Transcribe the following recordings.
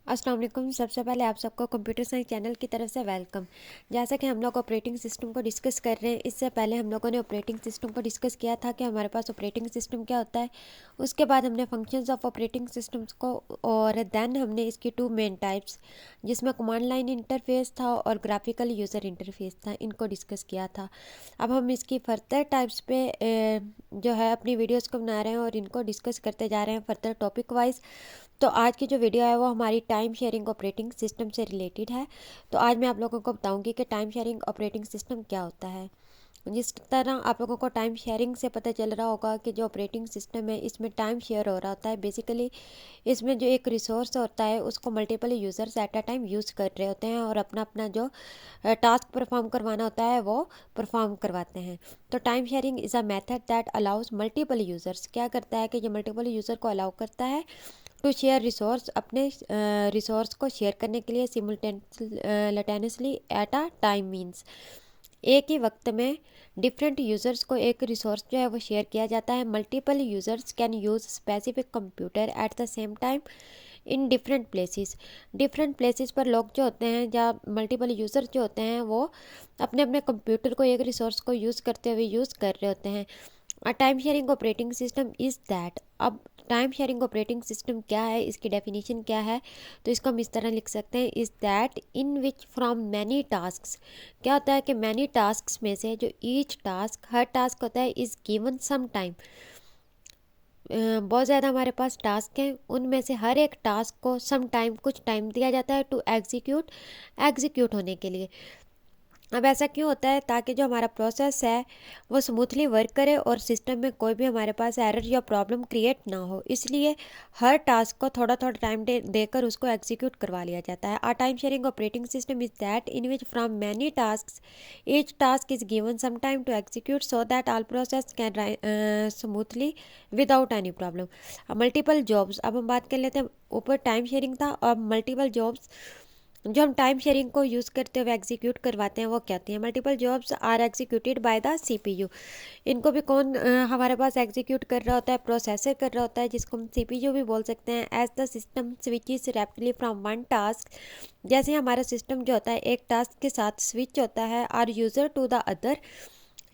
अस्सलाम वालेकुम। सबसे पहले आप सबको कंप्यूटर साइंस चैनल की तरफ से वेलकम। जैसा कि हम लोग ऑपरेटिंग सिस्टम को डिस्कस कर रहे हैं, इससे पहले हम लोगों ने ऑपरेटिंग सिस्टम को डिस्कस किया था कि हमारे पास ऑपरेटिंग सिस्टम क्या होता है। उसके बाद हमने फंक्शंस ऑफ ऑपरेटिंग सिस्टम्स को और देन हमने इसकी टू मेन टाइप्स, जिसमें कमांड लाइन इंटरफेस था और ग्राफिकल यूज़र इंटरफेस था, इनको डिस्कस किया था। अब हम इसकी फर्दर टाइप्स पे जो है अपनी वीडियोज़ को बना रहे हैं और इनको डिस्कस करते जा रहे हैं फर्दर टॉपिक वाइज। तो आज की जो वीडियो है वो हमारी टाइम शेयरिंग ऑपरेटिंग सिस्टम से रिलेटेड है। तो आज मैं आप लोगों को बताऊंगी कि टाइम शेयरिंग ऑपरेटिंग सिस्टम क्या होता है। जिस तरह आप लोगों को टाइम शेयरिंग से पता चल रहा होगा कि जो ऑपरेटिंग सिस्टम है इसमें टाइम शेयर हो रहा होता है। बेसिकली इसमें जो एक रिसोर्स होता है उसको multiple users at a time use कर रहे होते हैं और अपना अपना जो टास्क परफॉर्म करवाना होता है वो परफॉर्म करवाते हैं। तो time sharing is a method that allows multiple users, क्या करता है कि ये मल्टीपल यूज़र को अलाउ करता है टू शेयर रिसोर्स, अपने रिसोर्स को शेयर करने के लिए सिमुलटेनियसली एट अ टाइम मीन्स एक ही वक्त में डिफरेंट यूज़र्स को एक रिसोर्स जो है वो शेयर किया जाता है। Multiple users can use specific computer at the same time in different places पर लोग जो होते हैं या मल्टीपल यूज़र जो होते हैं वो अपने अपने कंप्यूटर को एक रिसोर्स को यूज़ करते हुए यूज़ कर रहे होते हैं। Time sharing operating system is that. अब टाइम शेयरिंग ऑपरेटिंग सिस्टम क्या है, इसकी डेफिनेशन क्या है, तो इसको हम इस तरह लिख सकते हैं, is that in which from many tasks. क्या होता है कि मैनी टास्क्स में से जो ईच टास्क, हर टास्क होता है, इज़ गिवन सम टाइम। बहुत ज़्यादा हमारे पास टास्क हैं, उनमें से हर एक टास्क को सम टाइम, कुछ टाइम दिया जाता है टू एग्जीक्यूट होने के लिए। अब ऐसा क्यों होता है? ताकि जो हमारा प्रोसेस है वो स्मूथली वर्क करे और सिस्टम में कोई भी हमारे पास एरर या प्रॉब्लम क्रिएट ना हो, इसलिए हर टास्क को थोड़ा थोड़ा टाइम देकर उसको एग्जीक्यूट करवा लिया जाता है। A time sharing operating system is that in which from many task each task is given some time to execute so that all process can smoothly without any problem. Multiple jobs, अब हम बात कर लेते हैं, ऊपर time sharing था, अब multiple jobs जो हम टाइम शेयरिंग को यूज़ करते हुए एग्जीक्यूट करवाते हैं वो क्या होती हैं। Multiple jobs are executed by the CPU. इनको भी कौन हमारे पास एग्जीक्यूट कर रहा होता है? प्रोसेसर कर रहा होता है, जिसको हम सीपीयू भी बोल सकते हैं। As the system switches rapidly from one task, जैसे हमारा सिस्टम जो होता है एक टास्क के साथ स्विच होता है, or user to the other,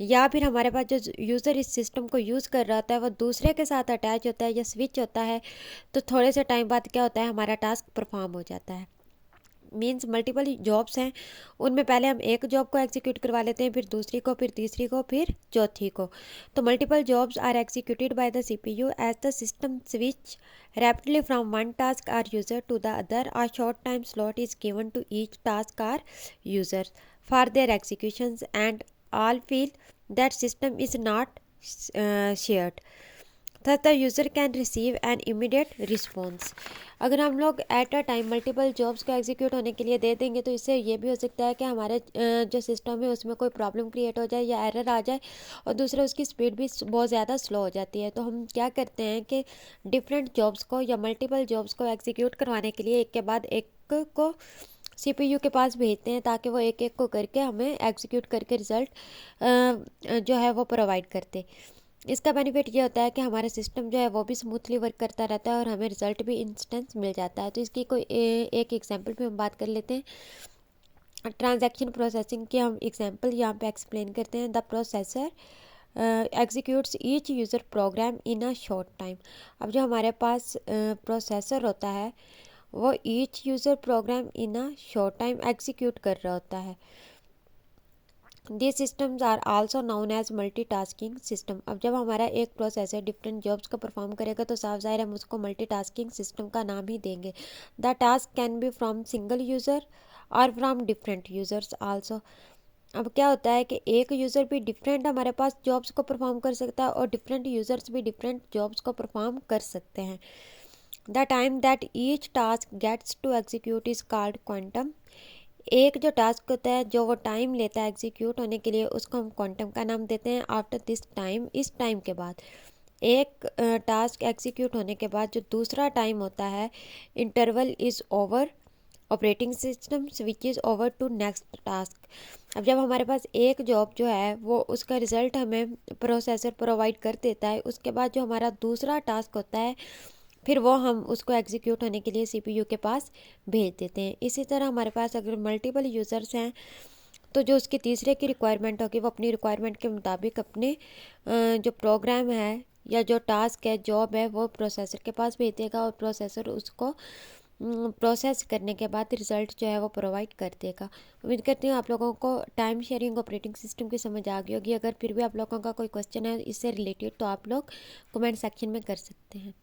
या फिर हमारे पास जो यूज़र इस सिस्टम को यूज़ कर रहा होता है वो दूसरे के साथ अटैच होता है या स्विच होता है, तो थोड़े से टाइम बाद क्या होता है, हमारा टास्क परफॉर्म हो जाता है। मीन्स मल्टीपल जॉब्स हैं, उनमें पहले हम एक जॉब को एग्जीक्यूट करवा लेते हैं, फिर दूसरी को, फिर तीसरी को, फिर चौथी को। तो multiple jobs are executed by the CPU as the system switch rapidly from one task or user to the other. A short time slot is given to each task or user for their executions and all feel that system is not shared, thus the user can receive an immediate response। अगर हम लोग at a time multiple jobs को execute होने के लिए दे देंगे तो इससे ये भी हो सकता है कि हमारे जो सिस्टम है उसमें कोई प्रॉब्लम क्रिएट हो जाए या एरर आ जाए, और दूसरा उसकी स्पीड भी बहुत ज़्यादा स्लो हो जाती है। तो हम क्या करते हैं कि डिफरेंट जॉब्स को या मल्टीपल जॉब्स को एग्जीक्यूट करवाने के लिए एक के बाद एक को सीपीयू के पास भेजते हैं, ताकि वो एक एक को करके हमें एग्जीक्यूट करके रिज़ल्ट जो है वो प्रोवाइड करते। इसका बेनिफिट ये होता है कि हमारा सिस्टम जो है वो भी स्मूथली वर्क करता रहता है और हमें रिजल्ट भी इंस्टेंट मिल जाता है। तो इसकी कोई एक एग्जांपल पे हम बात कर लेते हैं। ट्रांजैक्शन प्रोसेसिंग की हम एग्जांपल यहाँ पे एक्सप्लेन करते हैं। The processor executes each user program in a short time. अब जो हमारे पास प्रोसेसर होता है वो each user program in a short time execute कर रहा होता है। These systems are also known as multitasking system। अब जब हमारा एक प्रोसेसर डिफरेंट जॉब्स को परफॉर्म करेगा तो साफ ज़ाहिर हम उसको मल्टीटास्किंग सिस्टम का नाम ही देंगे। The task can be from single user और फ्रॉम डिफरेंट यूज़र्स आल्सो। अब क्या होता है कि एक यूज़र भी डिफरेंट हमारे पास जॉब्स को परफॉर्म कर सकता है और डिफरेंट यूज़र्स भी डिफरेंट जॉब्स को परफॉर्म कर सकते हैं। The time that each task gets to execute is called quantum. एक जो टास्क होता है जो वो टाइम लेता है एग्जीक्यूट होने के लिए, उसको हम क्वांटम का नाम देते हैं। आफ्टर दिस टाइम, इस टाइम के बाद, एक टास्क एग्जीक्यूट होने के बाद जो दूसरा टाइम होता है, interval is over, operating system switches over to next task. अब जब हमारे पास एक जॉब जो है वो उसका रिज़ल्ट हमें प्रोसेसर प्रोवाइड कर देता है, उसके बाद जो हमारा दूसरा टास्क होता है फिर वो हम उसको एग्जीक्यूट होने के लिए सीपीयू के पास भेज देते हैं। इसी तरह हमारे पास अगर मल्टीपल यूज़र्स हैं तो जो उसकी तीसरे की रिक्वायरमेंट होगी वो अपनी रिक्वायरमेंट के मुताबिक अपने जो प्रोग्राम है या जो टास्क है जॉब है वो प्रोसेसर के पास भेज देगा और प्रोसेसर उसको प्रोसेस करने के बाद रिज़ल्ट जो है वो प्रोवाइड कर देगा। उम्मीद करती हूँ आप लोगों को टाइम शेयरिंग ऑपरेटिंग सिस्टम की समझ आ गई होगी। अगर फिर भी आप लोगों का कोई क्वेश्चन है इससे रिलेटेड तो आप लोग कमेंट सेक्शन में कर सकते हैं।